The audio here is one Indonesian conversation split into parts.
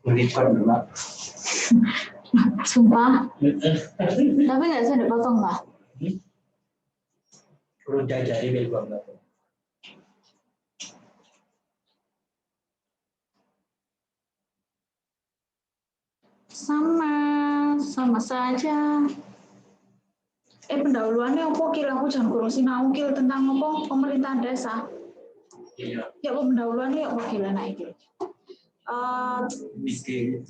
Menipan dulu. Sumpah. Tapi nggak bisa dipotong lah. Perlu jajari biar banget. Sama saja. Pendahuluannya apa kil? Aku jangan kurusin aku kil tentang apa pemerintahan desa. Iya. Ya apa pendahuluannya apa kil anak itu? Miskin.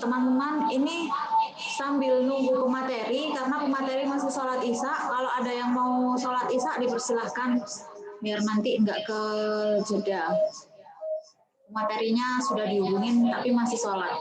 Teman-teman, ini sambil nunggu pemateri, karena pemateri masih sholat isya. Kalau ada yang mau sholat isya, dipersilahkan, biar nanti nggak ke jeda. Materinya sudah dihubungin, tapi masih sholat.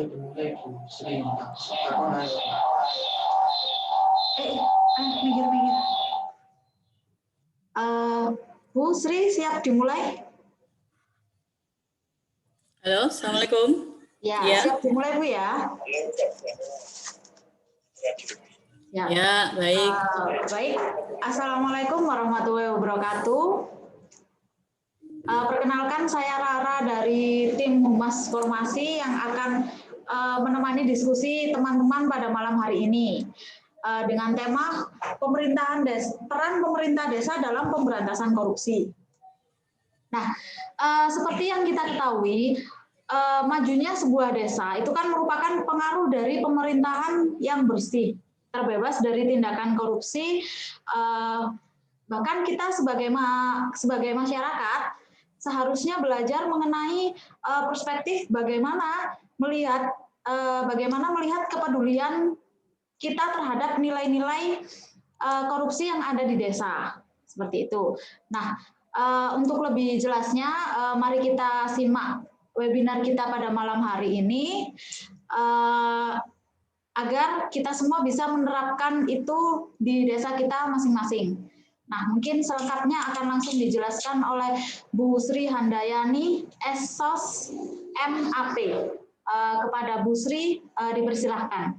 dimulai Bu Sri. Aku nanya. Minggir. Bu Sri siap dimulai? Halo, Assalamualaikum. Ya, Ya. siap dimulai Bu ya. Ya, baik. Baik. Assalamualaikum warahmatullahi wabarakatuh. Perkenalkan saya Rara dari tim Humas Formasi yang akan menemani diskusi teman-teman pada malam hari ini dengan tema peran pemerintah desa dalam pemberantasan korupsi. Nah, seperti yang kita ketahui, majunya sebuah desa itu kan merupakan pengaruh dari pemerintahan yang bersih, terbebas dari tindakan korupsi. Bahkan kita sebagai masyarakat seharusnya belajar mengenai perspektif bagaimana melihat kepedulian kita terhadap nilai-nilai korupsi yang ada di desa, seperti itu. Nah, untuk lebih jelasnya, mari kita simak webinar kita pada malam hari ini agar kita semua bisa menerapkan itu di desa kita masing-masing. Nah, mungkin selengkapnya akan langsung dijelaskan oleh Bu Sri Handayani, Esos MAP. Kepada Bu Sri, dipersilahkan.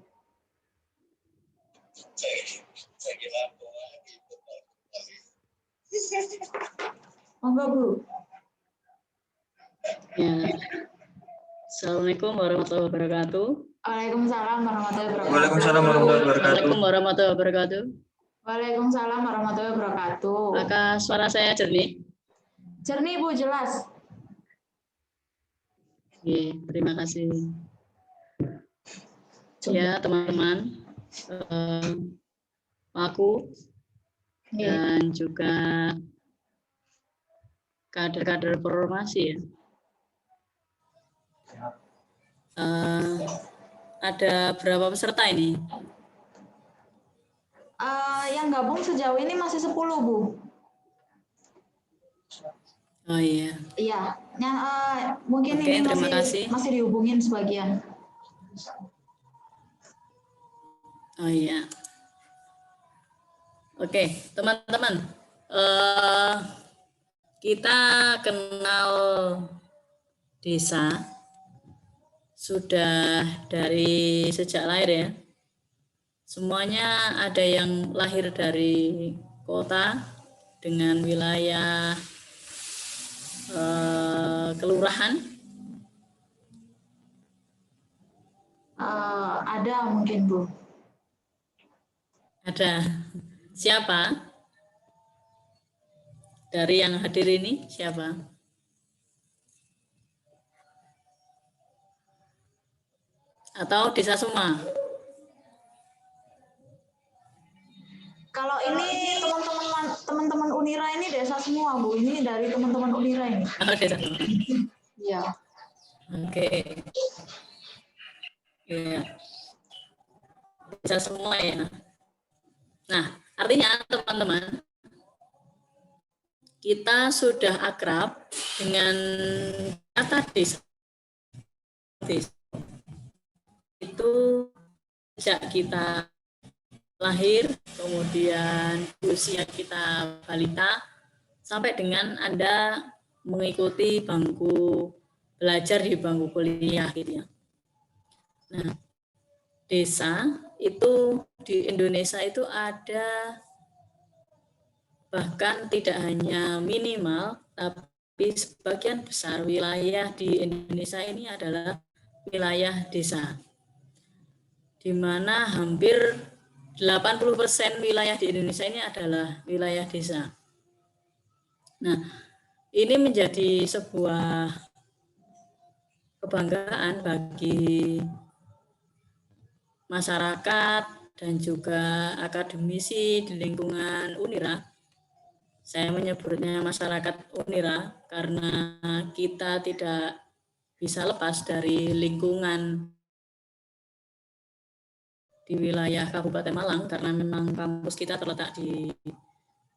Monggo Bu. Ya. Assalamualaikum warahmatullahi wabarakatuh. Waalaikumsalam warahmatullahi wabarakatuh. Waalaikumsalam warahmatullahi wabarakatuh. Assalamualaikum warahmatullahi wabarakatuh. Waalaikumsalam warahmatullahi wabarakatuh. Apakah suara saya jernih? Jernih Bu, jelas. Oke, terima kasih. Ya, teman-teman, aku dan juga kader-kader formasi ya. Ada berapa peserta ini? Yang gabung sejauh ini masih 10 Bu. Oh iya. Iya, mungkin Oke, ini terima kasih. masih dihubungin sebagian. Oh iya. Oke, teman-teman, kita kenal desa sudah dari sejak lahir ya. Semuanya ada yang lahir dari kota dengan wilayah kelurahan. Ada mungkin Bu. Ada. Siapa? Dari yang hadir ini siapa? Atau desa semua? Kalau ini teman-teman Unira ini desa semua Bu. Ini dari teman-teman Unira ini. Oh, desa semua. Iya. Oke. Ya. Desa semua ya. Nah, artinya teman-teman, kita sudah akrab dengan kata desa. Itu sejak kita lahir, kemudian usia kita balita, sampai dengan Anda mengikuti bangku belajar di bangku kuliah gitu ya. Nah, desa itu di Indonesia itu ada, bahkan tidak hanya minimal, tapi sebagian besar wilayah di Indonesia ini adalah wilayah desa, di mana hampir 80% wilayah di Indonesia ini adalah wilayah desa. Nah, ini menjadi sebuah kebanggaan bagi masyarakat dan juga akademisi di lingkungan Unira. Saya menyebutnya masyarakat Unira karena kita tidak bisa lepas dari lingkungan di wilayah Kabupaten Malang, karena memang kampus kita terletak di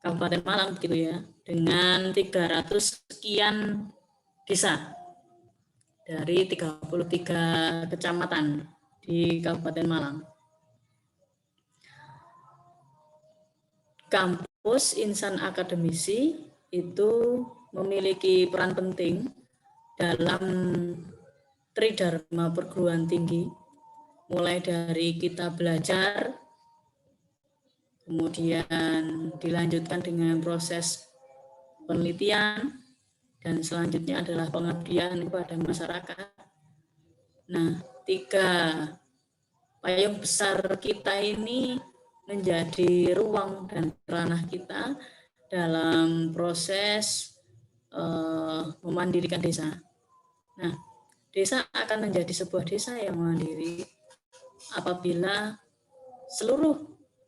Kabupaten Malang begitu ya, dengan 300 sekian desa dari 33 kecamatan di Kabupaten Malang. Kampus Insan Akademisi itu memiliki peran penting dalam Tridharma perguruan tinggi, mulai dari kita belajar, kemudian dilanjutkan dengan proses penelitian, dan selanjutnya adalah pengabdian kepada masyarakat. Nah, 3 payung besar kita ini menjadi ruang dan ranah kita dalam proses memandirikan desa. Nah, desa akan menjadi sebuah desa yang mandiri apabila seluruh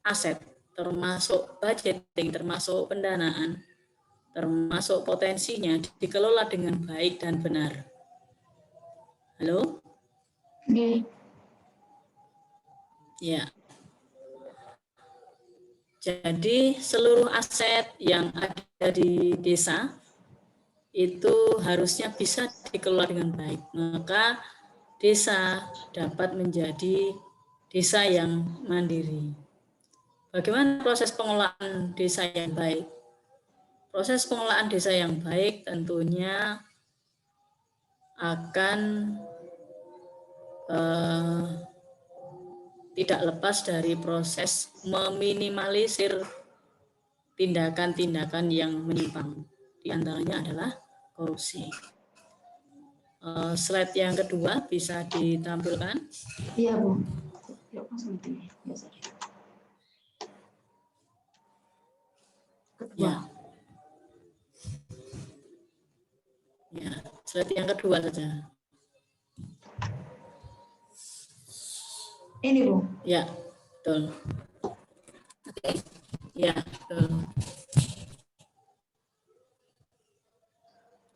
aset, termasuk budgeting, termasuk pendanaan, termasuk potensinya dikelola dengan baik dan benar. Halo? Oke. Ya. Jadi seluruh aset yang ada di desa itu harusnya bisa dikelola dengan baik. Maka desa dapat menjadi desa yang mandiri. Bagaimana proses pengelolaan desa yang baik? Proses pengelolaan desa yang baik tentunya akan tidak lepas dari proses meminimalisir tindakan-tindakan yang menyimpang. Di antaranya adalah korupsi. Slide yang kedua bisa ditampilkan. Iya, Bu. Yuk, langsung itu. Ya. Ya, slide yang kedua saja. Ini, Bu. Ya, betul. Ya, betul.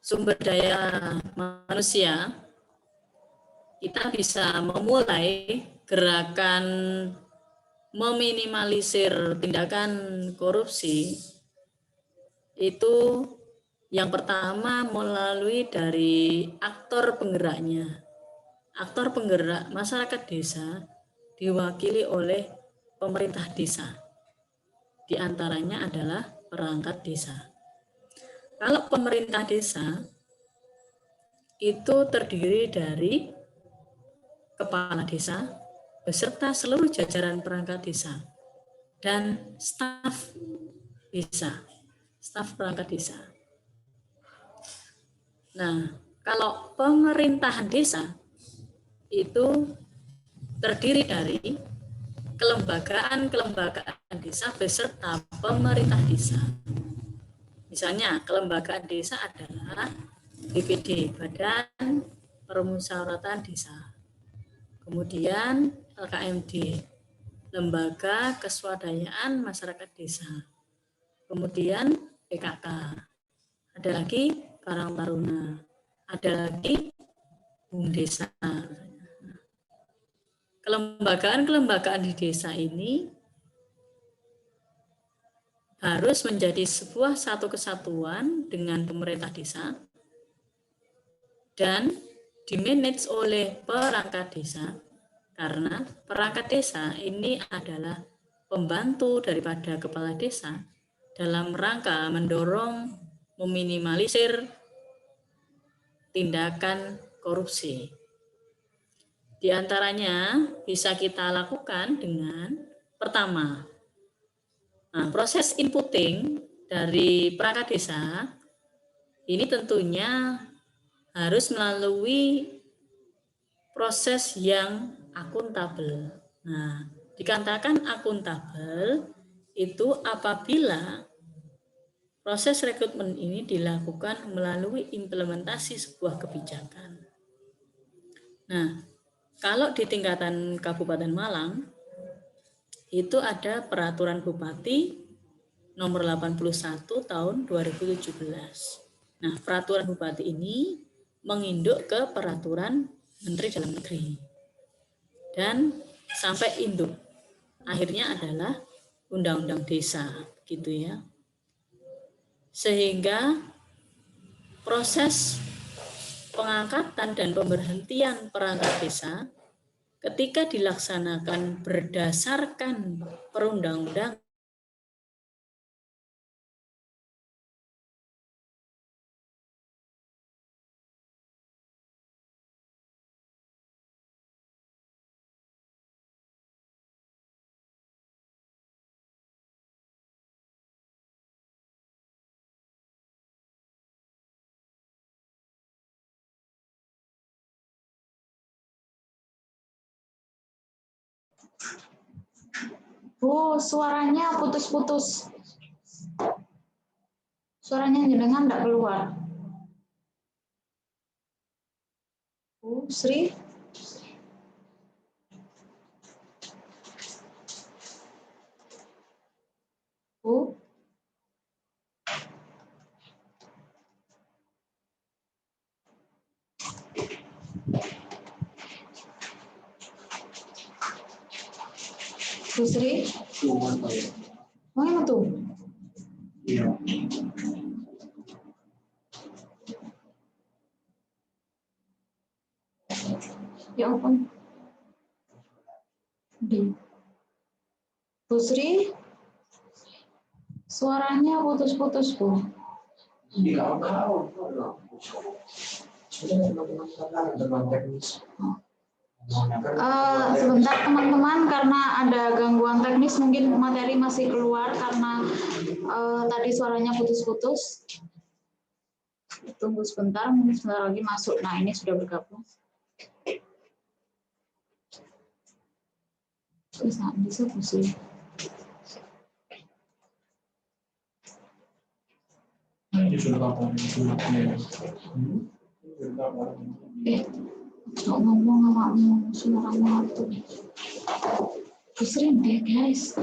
Sumber daya manusia, kita bisa memulai gerakan meminimalisir tindakan korupsi itu yang pertama melalui dari aktor penggeraknya. Aktor penggerak masyarakat desa diwakili oleh pemerintah desa. Di antaranya adalah perangkat desa. Kalau pemerintah desa itu terdiri dari kepala desa beserta seluruh jajaran perangkat desa dan staf desa, staf perangkat desa. Nah, kalau pemerintahan desa itu terdiri dari kelembagaan desa beserta pemerintah desa. Misalnya, kelembagaan desa adalah BPD, Badan Permusyawaratan Desa. Kemudian LKMD, Lembaga Keswadayaan Masyarakat Desa. Kemudian PKK. Ada lagi Karang Taruna. Ada lagi BUM Desa. Kelembagaan-kelembagaan di desa ini harus menjadi sebuah satu kesatuan dengan pemerintah desa dan dimanage oleh perangkat desa, karena perangkat desa ini adalah pembantu daripada kepala desa dalam rangka mendorong meminimalisir tindakan korupsi. Di antaranya bisa kita lakukan dengan pertama, proses inputting dari perangkat desa ini tentunya harus melalui proses yang akuntabel. Nah, dikatakan akuntabel itu apabila proses rekrutmen ini dilakukan melalui implementasi sebuah kebijakan. Nah, kalau di tingkatan Kabupaten Malang, itu ada Peraturan Bupati nomor 81 tahun 2017. Nah, Peraturan Bupati ini menginduk ke Peraturan Menteri Dalam Negeri. Dan sampai induk. Akhirnya adalah Undang-Undang Desa, gitu ya. Sehingga proses pengangkatan dan pemberhentian perangkat desa ketika dilaksanakan berdasarkan perundang-undangan Bu, suaranya putus-putus. Suaranya jenengan enggak keluar. Bu, Sri. Bu. Bu Sri. Oh, ini tuh. Iya. Ya ampun. Bu Sri, suaranya putus-putus, Bu. Iya, tahu. Sudah teman-teman dengan teknis. Sebentar teman-teman, karena ada gangguan teknis mungkin materi masih keluar karena tadi suaranya putus-putus. Tunggu sebentar, mungkin sebentar lagi masuk. Nah, ini sudah bergabung. Bisa sih. Ini sudah kapan? Sok ngomong awakmu suaramu tuh. Sering deh, guys.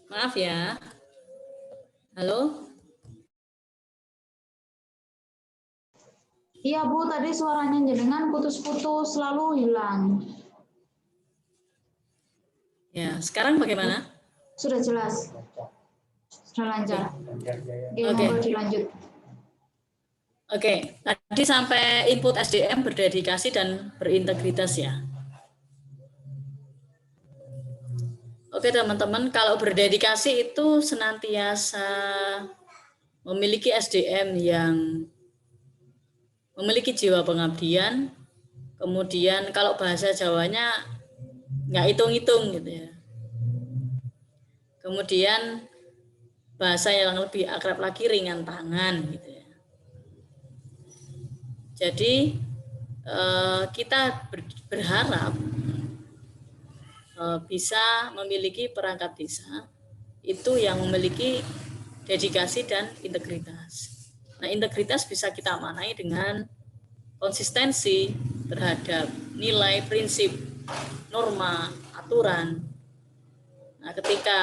Maaf ya. Halo? Iya Bu, tadi suaranya jenengan putus-putus, selalu hilang. Ya, sekarang bagaimana? Sudah jelas, sudah lancar. Oke, Oke. monggo dilanjut. Oke, tadi sampai input SDM berdedikasi dan berintegritas ya. Oke teman-teman, kalau berdedikasi itu senantiasa memiliki SDM yang memiliki jiwa pengabdian, kemudian kalau bahasa Jawanya nggak hitung-hitung gitu ya. Kemudian bahasa yang lebih akrab lagi ringan tangan gitu ya. Jadi kita berharap bisa memiliki perangkat desa itu yang memiliki dedikasi dan integritas. Nah, integritas bisa kita maknai dengan konsistensi terhadap nilai, prinsip, norma, aturan. Nah, ketika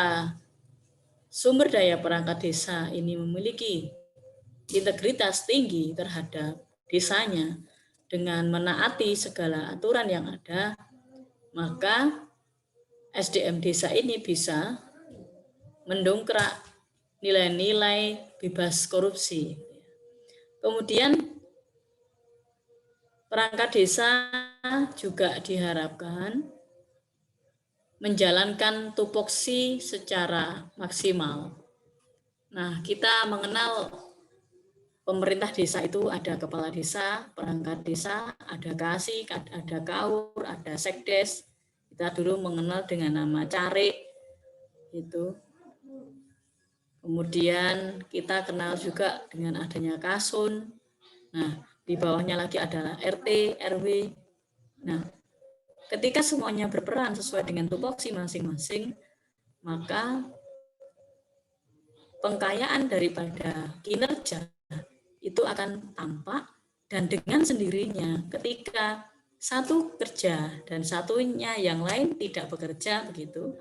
sumber daya perangkat desa ini memiliki integritas tinggi terhadap desanya dengan menaati segala aturan yang ada, maka SDM desa ini bisa mendongkrak nilai-nilai bebas korupsi. Kemudian perangkat desa juga diharapkan menjalankan tupoksi secara maksimal. Nah, kita mengenal pemerintah desa itu ada kepala desa, perangkat desa, ada kasih, ada kaur, ada sekdes. Kita dulu mengenal dengan nama carik, itu. Kemudian kita kenal juga dengan adanya kasun. Nah, di bawahnya lagi adalah RT, RW. Nah, ketika semuanya berperan sesuai dengan tupoksi masing-masing, maka pengkayaan daripada kinerja itu akan tampak, dan dengan sendirinya ketika satu kerja dan satunya yang lain tidak bekerja begitu,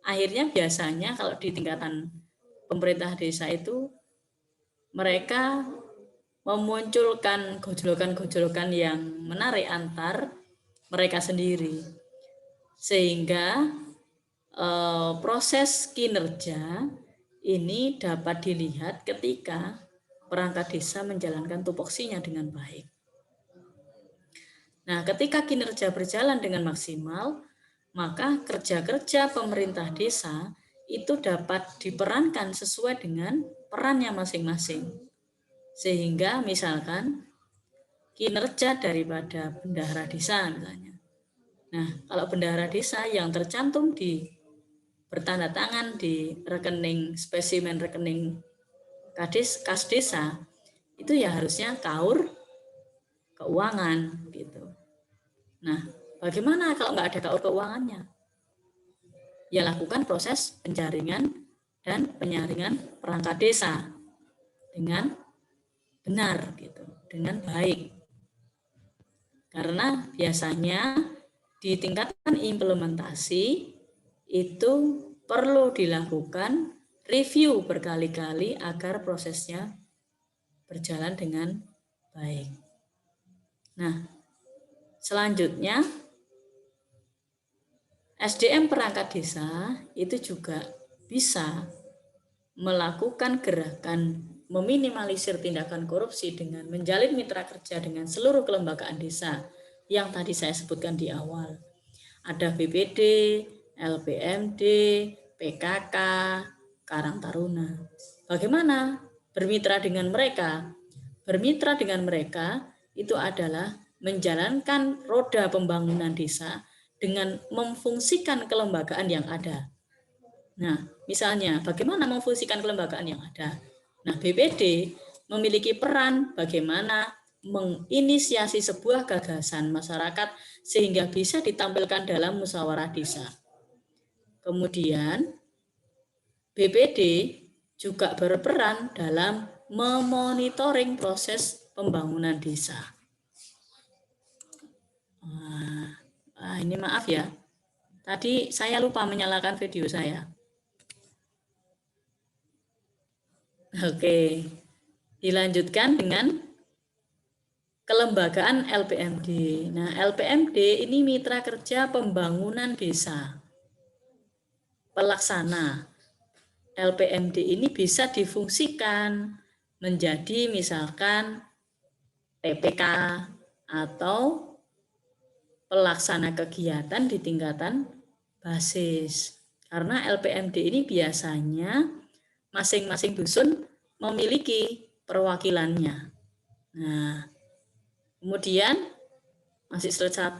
akhirnya biasanya kalau di tingkatan pemerintah desa itu mereka memunculkan gojolokan-gojolokan yang menarik antar mereka sendiri, sehingga proses kinerja ini dapat dilihat ketika perangkat desa menjalankan tupoksinya dengan baik. Nah, ketika kinerja berjalan dengan maksimal, maka kerja-kerja pemerintah desa itu dapat diperankan sesuai dengan perannya masing-masing. Sehingga misalkan kinerja daripada bendahara desa misalnya. Nah, kalau bendahara desa yang tercantum di bertanda tangan di rekening, spesimen rekening kas desa, itu ya harusnya kaur keuangan gitu. Nah, bagaimana kalau nggak ada kaur keuangannya? Ya lakukan proses penjaringan dan penyaringan perangkat desa dengan benar gitu, dengan baik. Karena biasanya di tingkatan implementasi itu perlu dilakukan review berkali-kali agar prosesnya berjalan dengan baik. Nah, selanjutnya SDM perangkat desa itu juga bisa melakukan gerakan meminimalisir tindakan korupsi dengan menjalin mitra kerja dengan seluruh kelembagaan desa yang tadi saya sebutkan di awal. Ada BPD, LPMD, PKK, Karang Taruna. Bagaimana bermitra dengan mereka? Bermitra dengan mereka itu adalah menjalankan roda pembangunan desa dengan memfungsikan kelembagaan yang ada. Nah, misalnya bagaimana memfungsikan kelembagaan yang ada? Nah, BPD memiliki peran bagaimana menginisiasi sebuah gagasan masyarakat sehingga bisa ditampilkan dalam musyawarah desa. Kemudian BPD juga berperan dalam memonitoring proses pembangunan desa. Ini maaf ya, tadi saya lupa menyalakan video saya. Oke, dilanjutkan dengan kelembagaan LPMD. Nah, LPMD ini mitra kerja pembangunan desa. pelaksana LPMD ini bisa difungsikan menjadi misalkan PPK atau pelaksana kegiatan di tingkatan basis. Karena LPMD ini biasanya masing-masing dusun memiliki perwakilannya. Nah, kemudian masih slide 1,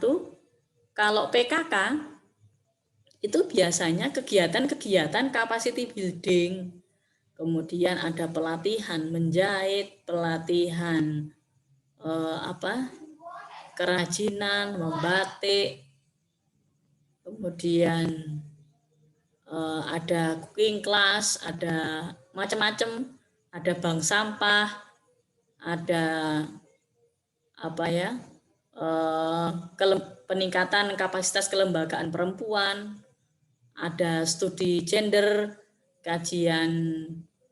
kalau PKK itu biasanya kegiatan-kegiatan capacity building, kemudian ada pelatihan menjahit, pelatihan kerajinan, membatik, kemudian ada cooking class, ada macam-macam, ada bank sampah, ada peningkatan kapasitas kelembagaan perempuan, ada studi gender, kajian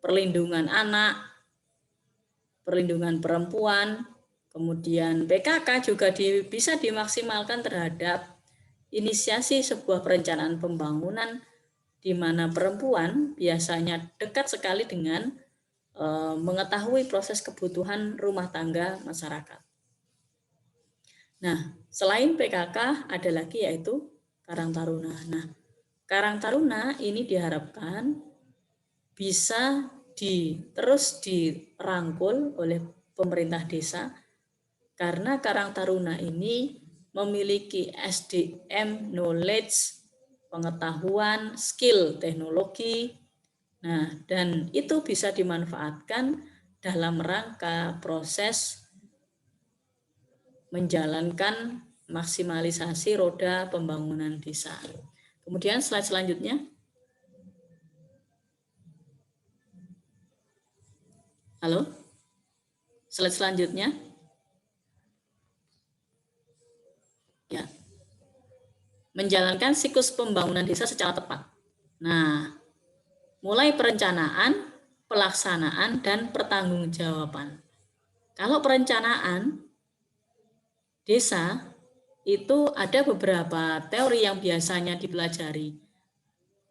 perlindungan anak, perlindungan perempuan, kemudian PKK juga bisa dimaksimalkan terhadap inisiasi sebuah perencanaan pembangunan di mana perempuan biasanya dekat sekali dengan mengetahui proses kebutuhan rumah tangga masyarakat. Nah, selain PKK ada lagi yaitu Karang Taruna. Nah, Karang Taruna ini diharapkan bisa terus dirangkul oleh pemerintah desa karena Karang Taruna ini memiliki SDM, knowledge, pengetahuan, skill, teknologi. Nah, dan itu bisa dimanfaatkan dalam rangka proses menjalankan maksimalisasi roda pembangunan desa. Kemudian slide selanjutnya. Halo? Slide selanjutnya. Ya. Menjalankan siklus pembangunan desa secara tepat. Nah, mulai perencanaan, pelaksanaan, dan pertanggungjawaban. Kalau perencanaan desa itu ada beberapa teori yang biasanya dipelajari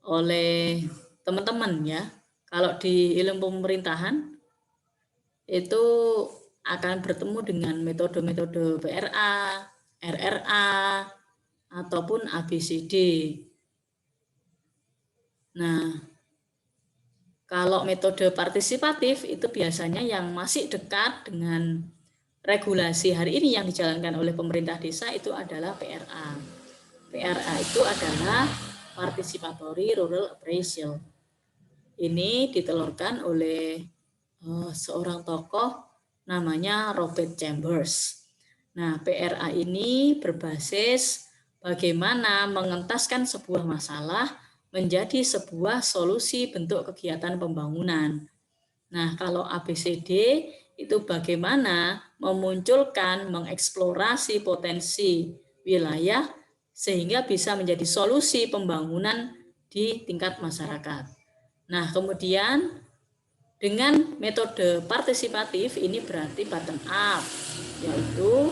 oleh teman-teman ya. Kalau di ilmu pemerintahan itu akan bertemu dengan metode-metode PRA, RRA, ataupun ABCD. Nah, kalau metode partisipatif itu biasanya yang masih dekat dengan regulasi hari ini yang dijalankan oleh pemerintah desa itu adalah PRA. PRA itu adalah Participatory Rural Appraisal. Ini ditelurkan oleh seorang tokoh namanya Robert Chambers. Nah, PRA ini berbasis bagaimana mengentaskan sebuah masalah menjadi sebuah solusi bentuk kegiatan pembangunan. Nah, kalau ABCD itu bagaimana memunculkan, mengeksplorasi potensi wilayah sehingga bisa menjadi solusi pembangunan di tingkat masyarakat. Nah, kemudian dengan metode partisipatif ini berarti bottom up, yaitu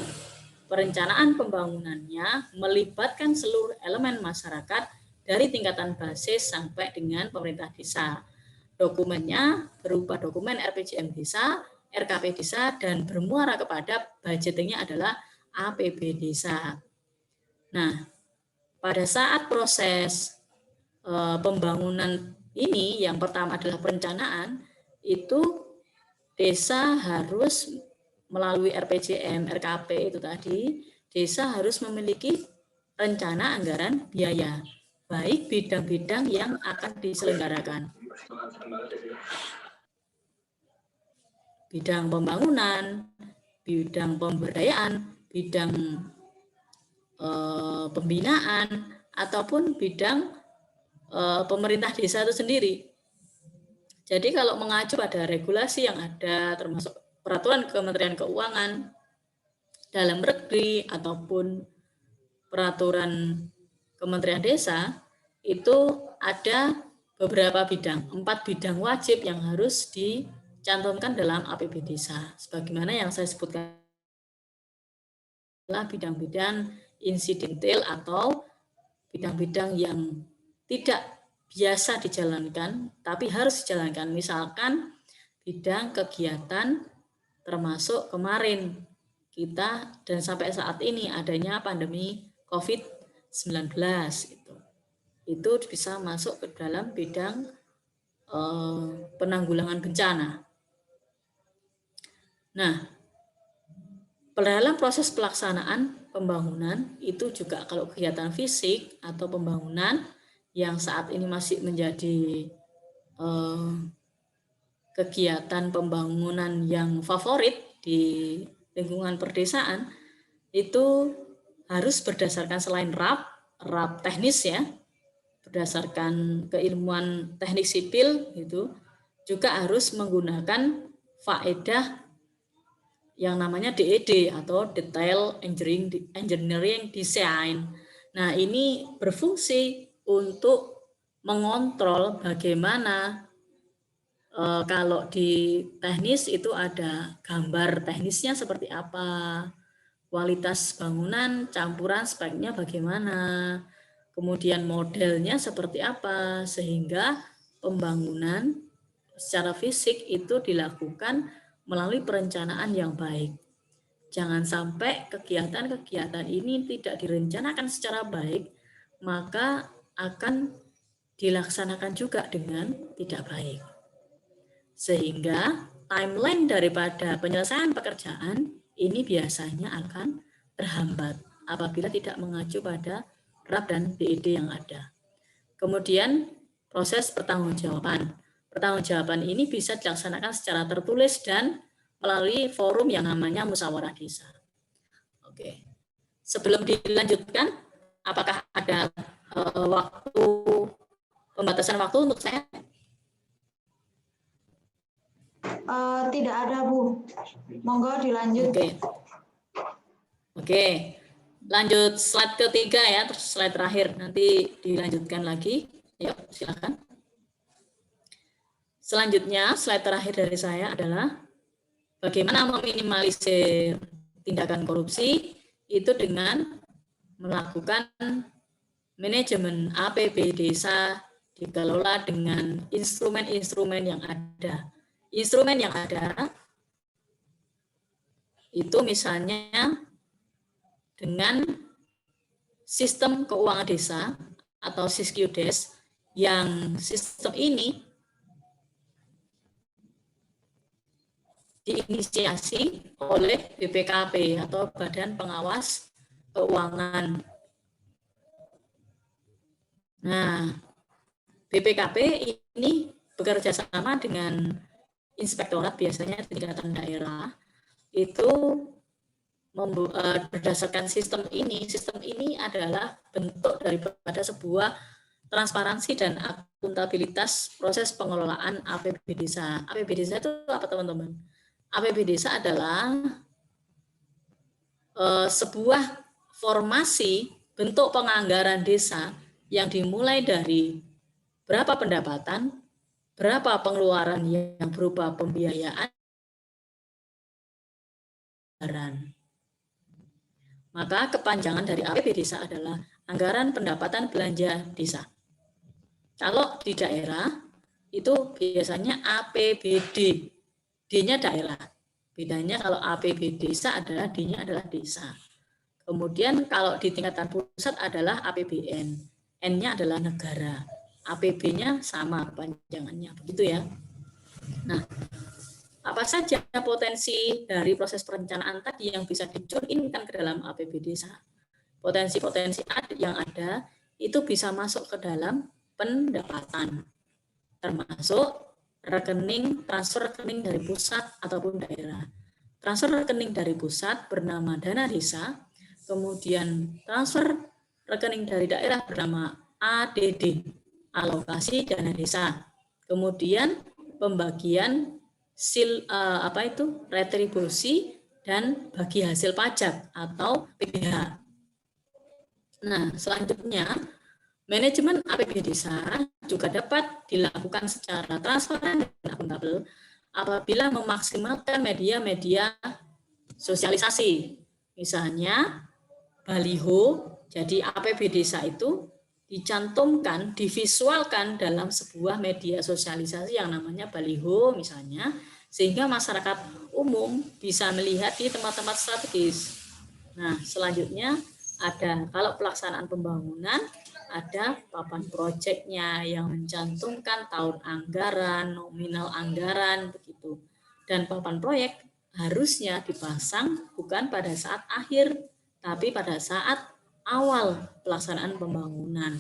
perencanaan pembangunannya melibatkan seluruh elemen masyarakat dari tingkatan basis sampai dengan pemerintah desa. Dokumennya berupa dokumen RPJM desa, RKP desa, dan bermuara kepada budgetingnya adalah APB desa. Nah, pada saat proses pembangunan ini, yang pertama adalah perencanaan, itu desa harus melalui RPJM, RKP itu tadi, desa harus memiliki rencana anggaran biaya, baik bidang-bidang yang akan diselenggarakan. Bidang pembangunan, bidang pemberdayaan, bidang pembinaan, ataupun bidang pemerintah desa itu sendiri. Jadi kalau mengacu pada regulasi yang ada, termasuk peraturan Kementerian Keuangan, dalam negeri, ataupun peraturan Kementerian Desa, itu ada beberapa bidang, 4 bidang wajib yang harus dicantumkan dalam APB desa. Sebagaimana yang saya sebutkan adalah bidang-bidang insidental atau bidang-bidang yang tidak biasa dijalankan, tapi harus dijalankan. Misalkan bidang kegiatan termasuk kemarin kita dan sampai saat ini adanya pandemi COVID-19 itu bisa masuk ke dalam bidang penanggulangan bencana. Nah, dalam proses pelaksanaan pembangunan itu juga kalau kegiatan fisik atau pembangunan yang saat ini masih menjadi kegiatan pembangunan yang favorit di lingkungan perdesaan itu harus berdasarkan selain RAP teknis ya, berdasarkan keilmuan teknik sipil itu juga harus menggunakan faedah yang namanya DED atau Detail Engineering Design. Nah, ini berfungsi untuk mengontrol bagaimana kalau di teknis itu ada gambar teknisnya seperti apa, kualitas bangunan, campuran speknya bagaimana, kemudian modelnya seperti apa, sehingga pembangunan secara fisik itu dilakukan melalui perencanaan yang baik. Jangan sampai kegiatan-kegiatan ini tidak direncanakan secara baik, maka akan dilaksanakan juga dengan tidak baik. Sehingga timeline daripada penyelesaian pekerjaan ini biasanya akan terhambat apabila tidak mengacu pada RAP dan DED yang ada. Kemudian proses pertanggungjawaban. Pertanggungjawaban ini bisa dilaksanakan secara tertulis dan melalui forum yang namanya musyawarah desa. Oke. Sebelum dilanjutkan, apakah ada pembatasan waktu untuk saya? Tidak ada, Bu. Monggo dilanjut. Oke. Lanjut slide ketiga ya, terus slide terakhir nanti dilanjutkan lagi. Yuk, silakan. Selanjutnya, slide terakhir dari saya adalah bagaimana meminimalisir tindakan korupsi itu dengan melakukan manajemen APB desa dikelola dengan instrumen-instrumen yang ada. Instrumen yang ada itu misalnya dengan sistem keuangan desa atau SISQDES yang sistem ini diinisiasi oleh BPKP atau Badan Pengawas Keuangan. Nah, BPKP ini bekerja sama dengan inspektorat biasanya di tingkatan daerah itu berdasarkan sistem ini adalah bentuk daripada sebuah transparansi dan akuntabilitas proses pengelolaan APB desa. APB desa itu apa teman-teman? APB desa adalah sebuah formasi bentuk penganggaran desa yang dimulai dari berapa pendapatan, berapa pengeluaran yang berupa pembiayaan, maka kepanjangan dari APB desa adalah anggaran pendapatan belanja desa. Kalau di daerah itu biasanya APBD, D-nya daerah. Bedanya kalau APB desa adalah D-nya adalah desa. Kemudian kalau di tingkatan pusat adalah APBN, N-nya adalah negara. APB-nya sama panjangannya, begitu ya. Nah, apa saja potensi dari proses perencanaan tadi yang bisa dijoinkan ke dalam APB desa? Potensi-potensi yang ada itu bisa masuk ke dalam pendapatan, termasuk transfer rekening dari pusat ataupun daerah. Transfer rekening dari pusat bernama dana desa, kemudian transfer rekening dari daerah bernama ADD, alokasi dana desa. Kemudian pembagian retribusi dan bagi hasil pajak atau PBH. Nah, selanjutnya manajemen APB desa juga dapat dilakukan secara transparan dan akuntabel apabila memaksimalkan media-media sosialisasi. Misalnya baliho, jadi APB desa itu dicantumkan, divisualkan dalam sebuah media sosialisasi yang namanya baliho misalnya, sehingga masyarakat umum bisa melihat di tempat-tempat strategis. Nah, selanjutnya ada kalau pelaksanaan pembangunan, ada papan proyeknya yang mencantumkan tahun anggaran, nominal anggaran, begitu. Dan papan proyek harusnya dipasang bukan pada saat akhir, tapi pada saat awal pelaksanaan pembangunan.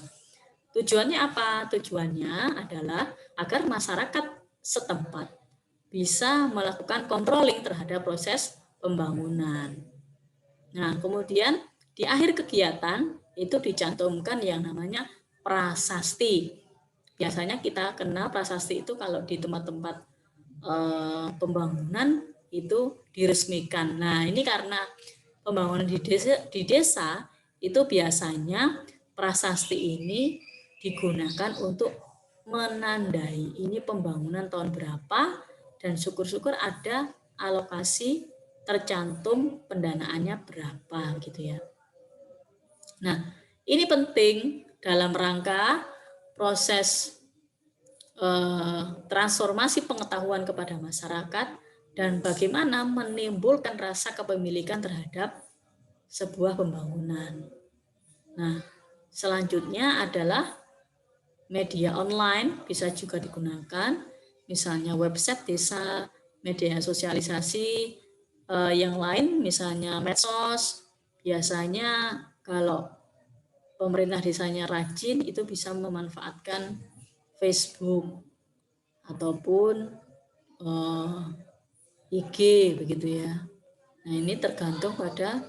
Tujuannya apa? Tujuannya adalah agar masyarakat setempat bisa melakukan controlling terhadap proses pembangunan. Nah, kemudian di akhir kegiatan itu dicantumkan yang namanya prasasti. Biasanya kita kenal prasasti itu kalau di tempat-tempat pembangunan itu diresmikan. Nah, ini karena pembangunan di desa itu biasanya prasasti ini digunakan untuk menandai ini pembangunan tahun berapa, dan syukur-syukur ada alokasi tercantum pendanaannya berapa gitu ya. Nah, ini penting dalam rangka proses transformasi pengetahuan kepada masyarakat dan bagaimana menimbulkan rasa kepemilikan terhadap sebuah pembangunan. Nah, selanjutnya adalah media online bisa juga digunakan, misalnya website desa, media sosialisasi yang lain, misalnya medsos. Biasanya kalau pemerintah desanya rajin itu bisa memanfaatkan Facebook ataupun IG begitu ya. Nah, ini tergantung pada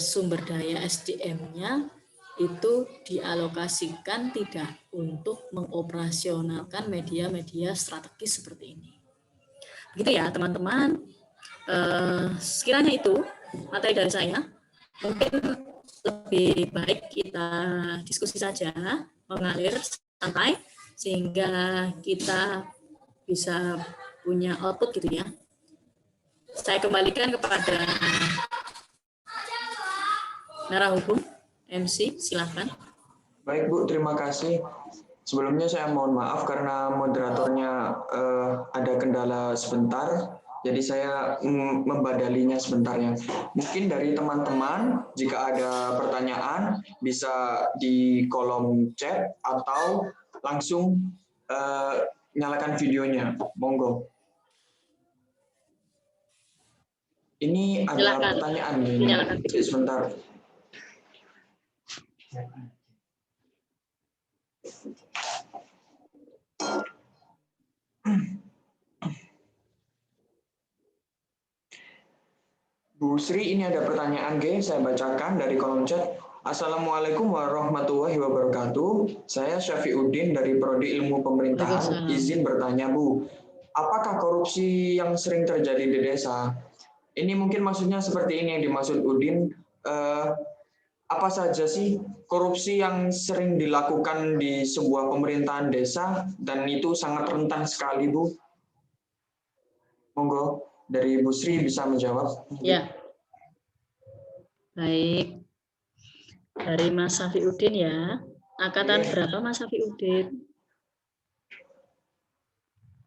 sumber daya SDM-nya itu dialokasikan tidak untuk mengoperasionalkan media-media strategis seperti ini. Begitu ya teman-teman. Sekiranya itu materi dari saya. Mungkin lebih baik kita diskusi saja, mengalir santai, sehingga kita bisa punya output gitu ya. Saya kembalikan kepada Narah Hukum, MC, silakan. Baik Bu, terima kasih. Sebelumnya saya mohon maaf karena moderatornya ada kendala sebentar, jadi saya membadalinya sebentar ya. Mungkin dari teman-teman jika ada pertanyaan bisa di kolom chat atau langsung nyalakan videonya, monggo. Ini ada Silakan. pertanyaan ini. Sebentar. Bu Sri, ini ada pertanyaan saya bacakan dari kolom chat. Assalamualaikum warahmatullahi wabarakatuh. Saya Syafiuddin dari Prodi Ilmu Pemerintahan. Izin bertanya Bu, apakah korupsi yang sering terjadi di desa? Ini mungkin maksudnya seperti ini yang dimaksud Udin. Apa saja sih korupsi yang sering dilakukan di sebuah pemerintahan desa dan itu sangat rentan sekali Bu? Monggo dari Bu Sri bisa menjawab. Ya. Baik. Dari Mas Syafiuddin ya. Angkatan berapa Mas Syafiuddin?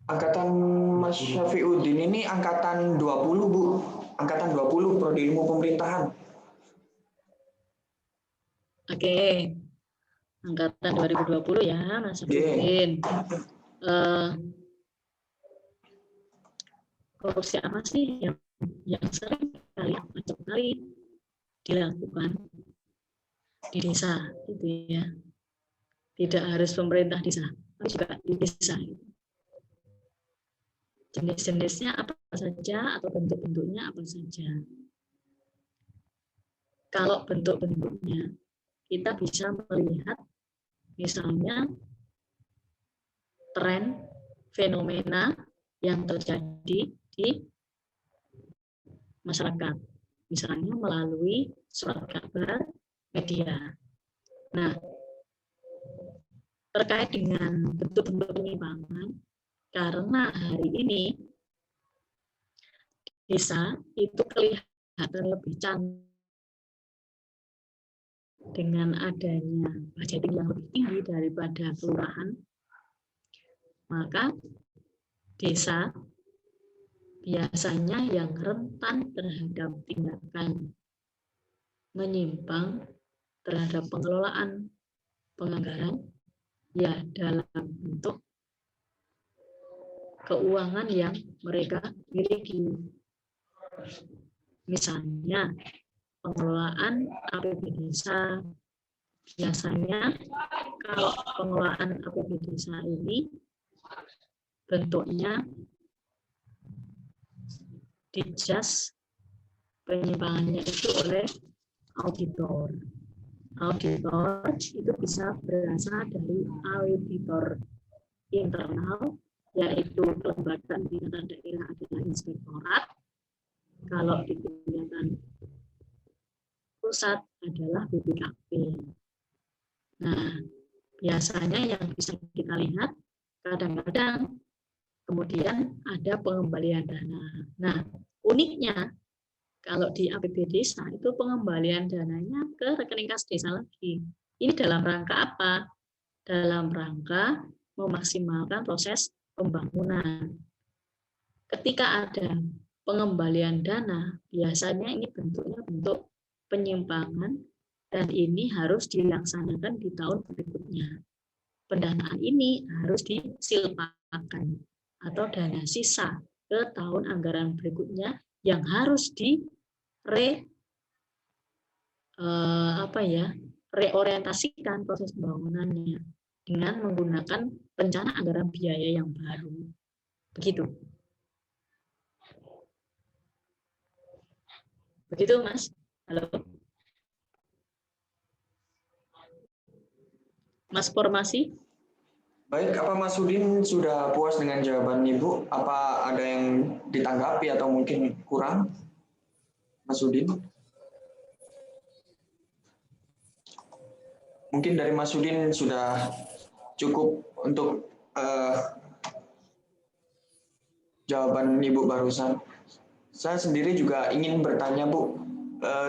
Angkatan Mas Syafiuddin ini angkatan 20 Bu. Angkatan 20 Prodi Ilmu Pemerintahan. Oke. Angkatan 2020 ya Mas Syafiuddin. Korupsi apa sih yang sering kali dilakukan di desa gitu ya? Tidak harus pemerintah desa, tapi juga di desa. Jenis-jenisnya apa saja atau bentuk-bentuknya apa saja? Kalau bentuk-bentuknya kita bisa melihat misalnya tren fenomena yang terjadi di masyarakat, misalnya melalui surat kabar, media. Nah, terkait dengan bentuk-bentuk penyimpangan, karena hari ini desa itu kelihatan lebih cantik dengan adanya budgeting yang lebih tinggi daripada kelurahan, maka desa biasanya yang rentan terhadap tindakan menyimpang terhadap pengelolaan penganggaran ya dalam bentuk keuangan yang mereka miliki. Misalnya pengelolaan APBD desa, biasanya kalau pengelolaan APBD desa ini bentuknya dijas penyimpangannya itu oleh auditor. Auditor itu bisa berasal dari auditor internal, yaitu kelembagaan tingkatan daerah adalah inspektorat. Kalau di tingkatan pusat adalah BPKP. Nah, biasanya yang bisa kita lihat kadang-kadang kemudian ada pengembalian dana. Nah, uniknya kalau di APBD desa itu pengembalian dananya ke rekening kas desa lagi. Ini dalam rangka apa? Dalam rangka memaksimalkan proses pembangunan. Ketika ada pengembalian dana, biasanya ini bentuknya bentuk penyimpangan dan ini harus dilaksanakan di tahun berikutnya. Pendanaan ini harus disilpakan atau dana sisa ke tahun anggaran berikutnya yang harus reorientasikan proses pembangunannya dengan menggunakan rencana anggaran biaya yang baru. Begitu. Begitu, Mas. Halo. Mas Formasi. Baik, apa Mas Udin sudah puas dengan jawaban Ibu? Apa ada yang ditanggapi atau mungkin kurang? Mas Udin? Mungkin dari Mas Udin sudah cukup untuk jawaban Ibu barusan. Saya sendiri juga ingin bertanya, Bu,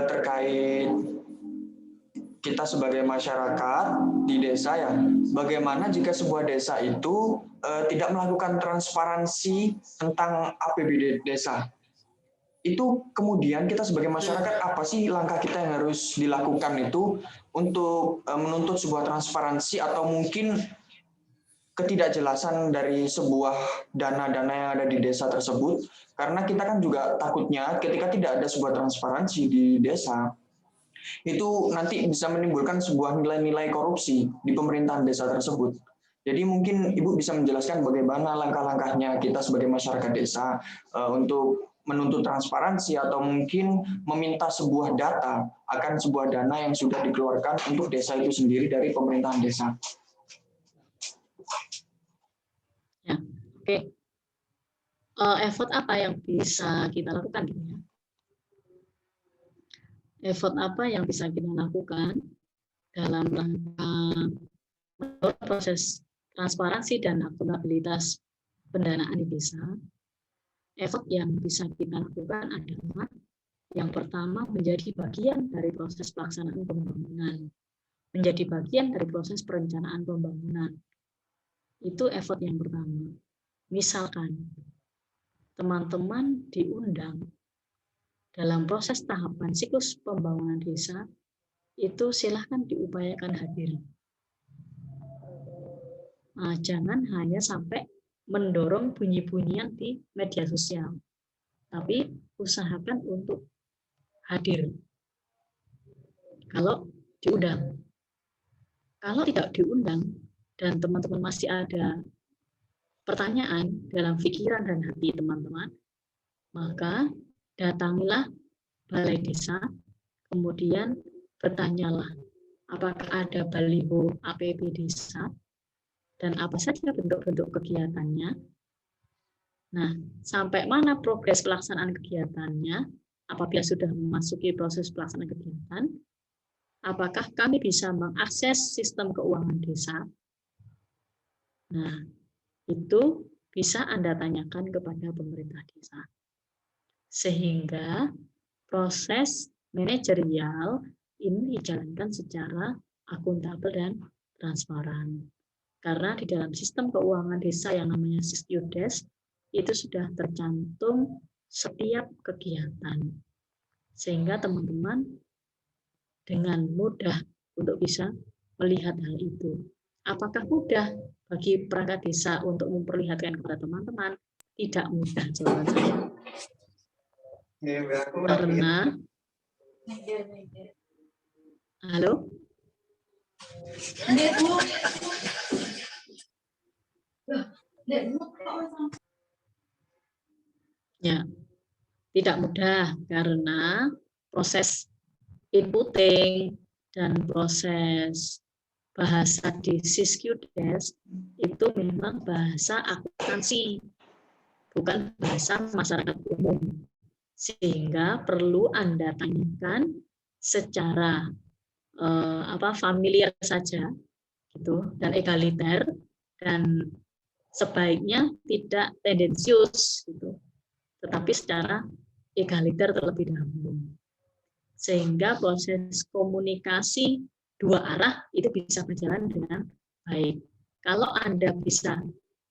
terkait kita sebagai masyarakat di desa ya, bagaimana jika sebuah desa itu tidak melakukan transparansi tentang APBD desa? Itu kemudian kita sebagai masyarakat apa sih langkah kita yang harus dilakukan itu untuk menuntut sebuah transparansi atau mungkin ketidakjelasan dari sebuah dana-dana yang ada di desa tersebut? Karena kita kan juga takutnya ketika tidak ada sebuah transparansi di desa, itu nanti bisa menimbulkan sebuah nilai-nilai korupsi di pemerintahan desa tersebut. Jadi mungkin Ibu bisa menjelaskan bagaimana langkah-langkahnya kita sebagai masyarakat desa untuk menuntut transparansi atau mungkin meminta sebuah data akan sebuah dana yang sudah dikeluarkan untuk desa itu sendiri dari pemerintahan desa. Ya, oke. Effort apa yang bisa kita lakukan? Effort apa yang bisa kita lakukan dalam rangka proses transparansi dan akuntabilitas pendanaan di desa? Effort yang bisa kita lakukan adalah yang pertama menjadi bagian dari proses pelaksanaan pembangunan, menjadi bagian dari proses perencanaan pembangunan. Itu effort yang pertama. Misalkan teman-teman diundang dalam proses tahapan siklus pembangunan desa, itu silahkan diupayakan hadir. Nah, jangan hanya sampai mendorong bunyi-bunyian di media sosial, tapi usahakan untuk hadir kalau diundang. Kalau tidak diundang dan teman-teman masih ada pertanyaan dalam pikiran dan hati teman-teman, maka datangilah balai desa, kemudian bertanyalah apakah ada baliho APBD desa dan apa saja bentuk-bentuk kegiatannya. Nah, sampai mana progres pelaksanaan kegiatannya? Apabila sudah memasuki proses pelaksanaan kegiatan, apakah kami bisa mengakses sistem keuangan desa? Nah, itu bisa Anda tanyakan kepada pemerintah desa. Sehingga proses manajerial ini dijalankan secara akuntabel dan transparan. Karena di dalam sistem keuangan desa yang namanya SISQDES itu sudah tercantum setiap kegiatan. Sehingga teman-teman dengan mudah untuk bisa melihat hal itu. Apakah mudah bagi perangkat desa untuk memperlihatkan kepada teman-teman? Tidak mudah jawaban saya. Karena halo? Ya, tidak mudah karena proses inputting dan proses bahasa di SISQDES itu memang bahasa akuntansi, bukan bahasa masyarakat umum. Sehingga perlu Anda tanyakan secara familiar saja gitu dan egaliter, dan sebaiknya tidak tendensius gitu, tetapi secara egaliter terlebih dahulu, sehingga proses komunikasi dua arah itu bisa berjalan dengan baik. Kalau Anda bisa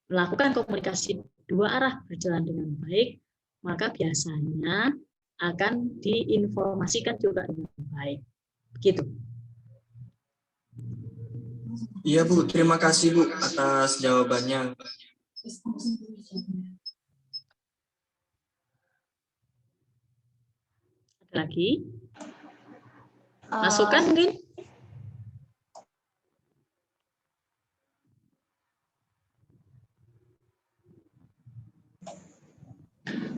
melakukan komunikasi dua arah berjalan dengan baik, maka biasanya akan diinformasikan juga dengan baik. Begitu. Iya Bu, terima kasih Bu atas jawabannya. Ada lagi? Masukan mungkin?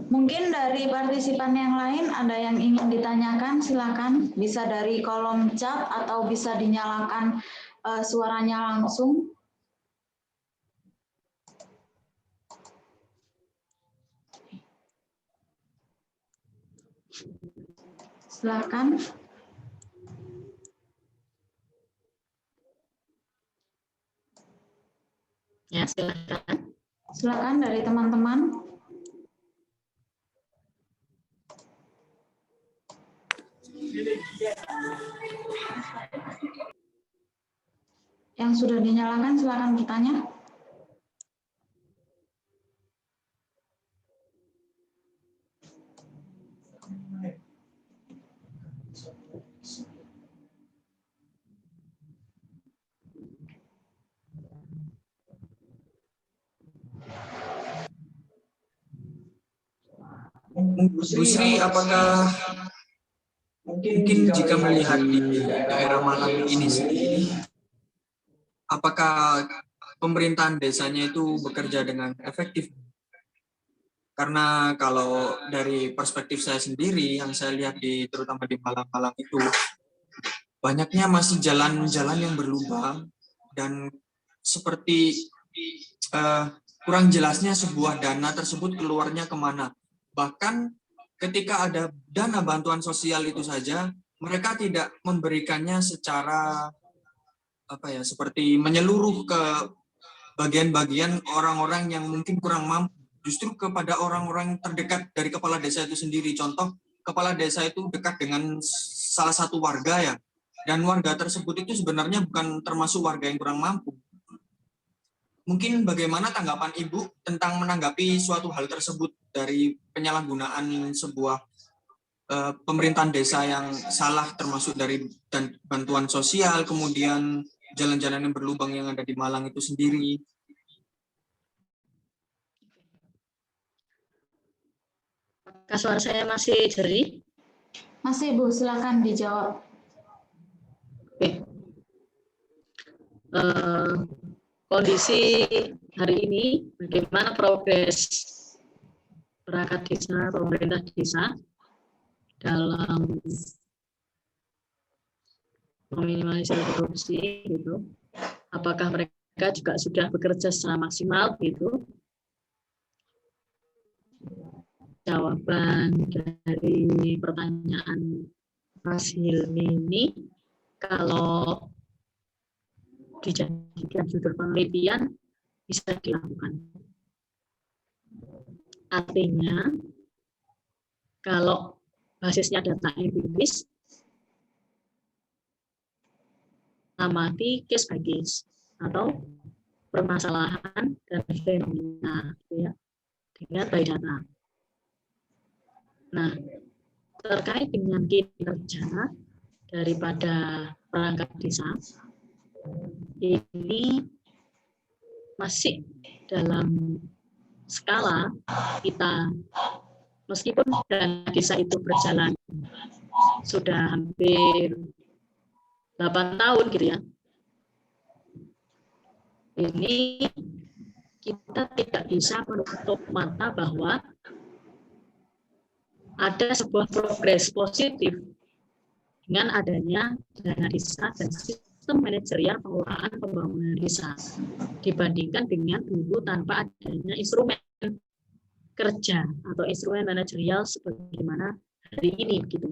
Mungkin dari partisipan yang lain ada yang ingin ditanyakan, silakan. Bisa dari kolom chat atau bisa dinyalakan suaranya langsung. Silakan. Ya, silakan. Silakan dari teman-teman. Yang sudah dinyalakan silakan bertanya. Bu Sri, apakah mungkin jika melihat di daerah Malang ini sendiri, apakah pemerintahan desanya itu bekerja dengan efektif? Karena kalau dari perspektif saya sendiri, yang saya lihat terutama di Malang-Malang itu, banyaknya masih jalan-jalan yang berlubang dan seperti kurang jelasnya sebuah dana tersebut keluarnya kemana. Bahkan ketika ada dana bantuan sosial itu saja, mereka tidak memberikannya secara seperti menyeluruh ke bagian-bagian orang-orang yang mungkin kurang mampu, justru kepada orang-orang terdekat dari kepala desa itu sendiri. Contoh, kepala desa itu dekat dengan salah satu warga ya, dan warga tersebut itu sebenarnya bukan termasuk warga yang kurang mampu. Mungkin bagaimana tanggapan Ibu tentang menanggapi suatu hal tersebut dari penyalahgunaan sebuah pemerintahan desa yang salah, termasuk dari bantuan sosial, kemudian jalan-jalan yang berlubang yang ada di Malang itu sendiri? Apakah suara saya masih jernih? Masih Bu, silakan dijawab. Oke. Kondisi hari ini, bagaimana progres perangkat desa, pemerintah desa dalam meminimalisir korupsi, gitu. Apakah mereka juga sudah bekerja secara maksimal, gitu? Jawaban dari pertanyaan Mas Hilmi ini, kalau dijadikan judul penelitian bisa dilakukan. Artinya, kalau basisnya data empiris, mengamati case by case atau permasalahan dan fenomena gitu ya, dengan by data. Nah, terkait dengan kinerja daripada perangkat desa, ini masih dalam skala kita, meskipun dana desa itu berjalan sudah hampir 8 tahun gitu ya, ini kita tidak bisa menutup mata bahwa ada sebuah progres positif dengan adanya dana desa dan sistem manajerial pengelolaan pembangunan desa dibandingkan dengan dulu tanpa adanya instrumen kerja atau instrumen manajerial sebagaimana hari ini gitu.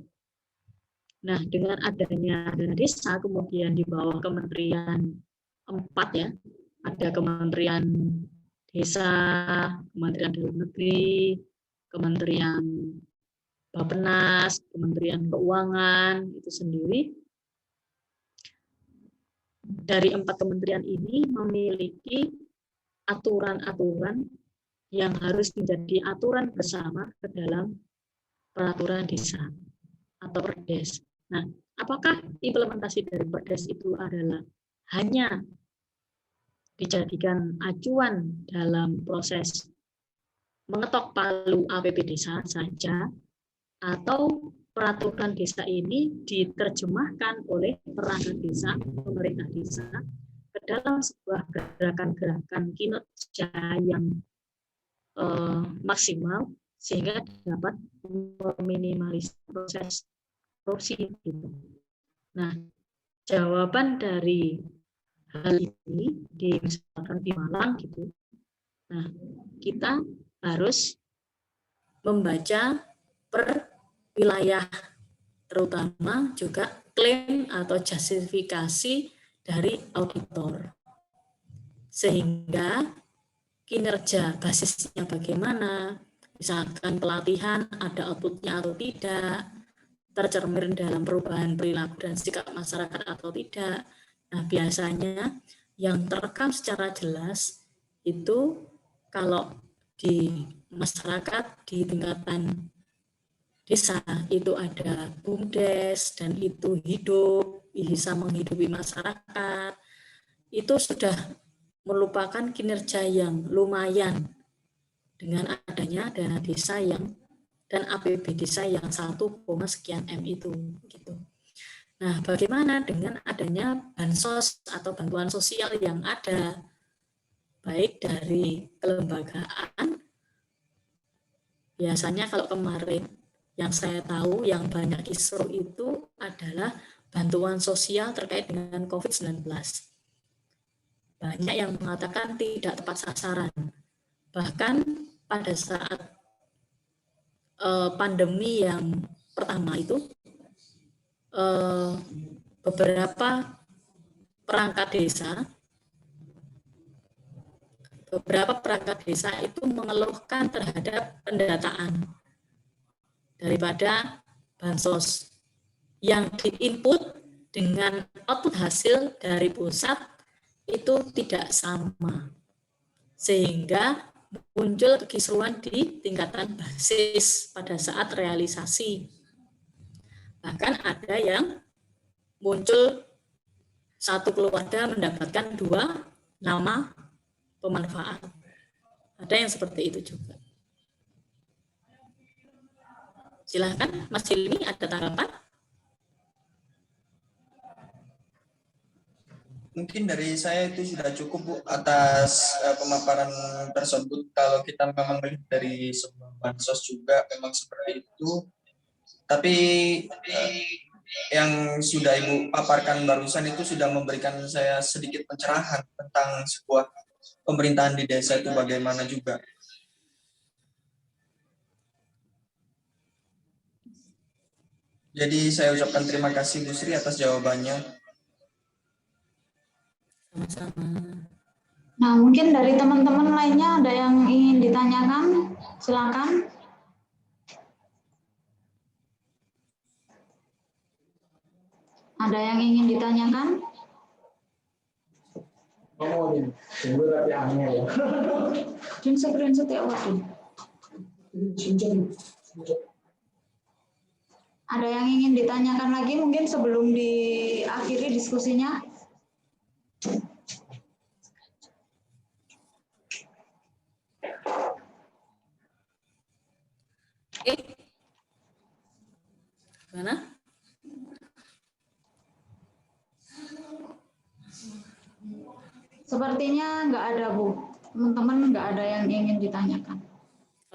Nah, dengan adanya dana desa kemudian di bawah Kementerian 4 ya, ada Kementerian Desa, Kementerian Dalam Negeri, Kementerian Bappenas, Kementerian Keuangan itu sendiri. Dari 4 kementerian ini memiliki aturan-aturan yang harus menjadi aturan bersama ke dalam peraturan desa atau perdes. Nah, apakah implementasi dari perdes itu adalah hanya dijadikan acuan dalam proses mengetok palu APB desa saja, atau peraturan desa ini diterjemahkan oleh perangkat desa, pemerintah desa ke dalam sebuah gerakan-gerakan kinerja yang maksimal sehingga dapat meminimalisir proses korupsi gitu. Nah, jawaban dari hal ini misalkan di Malang gitu. Nah, kita harus membaca per wilayah, terutama juga klaim atau justifikasi dari auditor. Sehingga kinerja basisnya bagaimana, misalkan pelatihan ada outputnya atau tidak, tercermin dalam perubahan perilaku dan sikap masyarakat atau tidak. Nah, biasanya yang terekam secara jelas itu kalau di masyarakat di tingkatan desa itu ada BUMDes dan itu hidup, bisa menghidupi masyarakat, itu sudah merupakan kinerja yang lumayan dengan adanya dana desa yang dan APB desa yang 1, sekian M itu gitu. Nah, bagaimana dengan adanya bansos atau bantuan sosial yang ada baik dari kelembagaan? Biasanya kalau kemarin yang saya tahu yang banyak kisruh itu adalah bantuan sosial terkait dengan COVID-19. Banyak yang mengatakan tidak tepat sasaran. Bahkan pada saat pandemi yang pertama itu beberapa perangkat desa itu mengeluhkan terhadap pendataan daripada bansos yang diinput dengan output hasil dari pusat itu tidak sama, sehingga muncul kekisruhan di tingkatan basis pada saat realisasi. Bahkan ada yang muncul satu keluarga mendapatkan 2 nama pemanfaat. Ada yang seperti itu juga. Silahkan Mas Hilmi, ada tanggapan? Mungkin dari saya itu sudah cukup, Bu, atas pemaparan tersebut. Kalau kita memang melihat dari sebuah bansos juga memang seperti itu. Tapi yang sudah Ibu paparkan barusan itu sudah memberikan saya sedikit pencerahan tentang sebuah pemerintahan di desa itu bagaimana juga. Jadi saya ucapkan terima kasih Bu Sri atas jawabannya. Nah, mungkin dari teman-teman lainnya ada yang ingin ditanyakan, silakan. Ada yang ingin ditanyakan? Ngomongin, gue tapi aneh ya. Din screenshot ya Wadin. Ada yang ingin ditanyakan lagi mungkin sebelum diakhiri diskusinya? Gimana? Sepertinya nggak ada Bu. Teman-teman nggak ada yang ingin ditanyakan.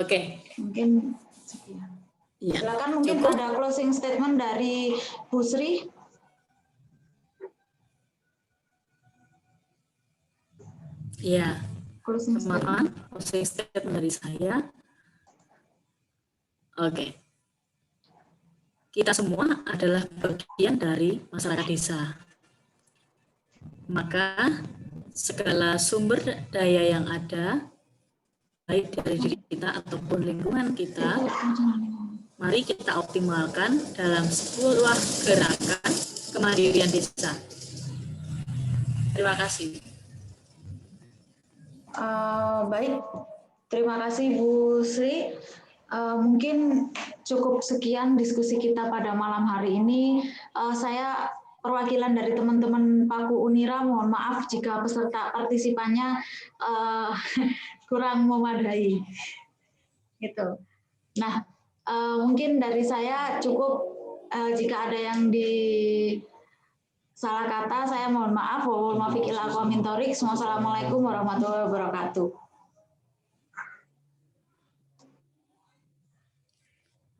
Oke. Mungkin sekian. Ya. Silakan mungkin Cukup. ada closing statement dari Bu Sri. Ya. Closing statement. Closing statement dari saya. Oke. Kita semua adalah bagian dari masyarakat desa. Maka segala sumber daya yang ada, baik dari diri kita ataupun lingkungan kita, mari kita optimalkan dalam sebuah gerakan kemandirian desa. Terima kasih. Baik, terima kasih Bu Sri. Mungkin cukup sekian diskusi kita pada malam hari ini. Saya perwakilan dari teman-teman Paku Unira, mohon maaf jika peserta partisipannya kurang memadai. Gitu. Nah, mungkin dari saya cukup. Jika ada yang salah kata, saya mohon maaf. Wassalamualaikum warahmatullahi wabarakatuh.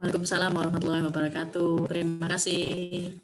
Waalaikumsalam warahmatullahi wabarakatuh. Terima kasih.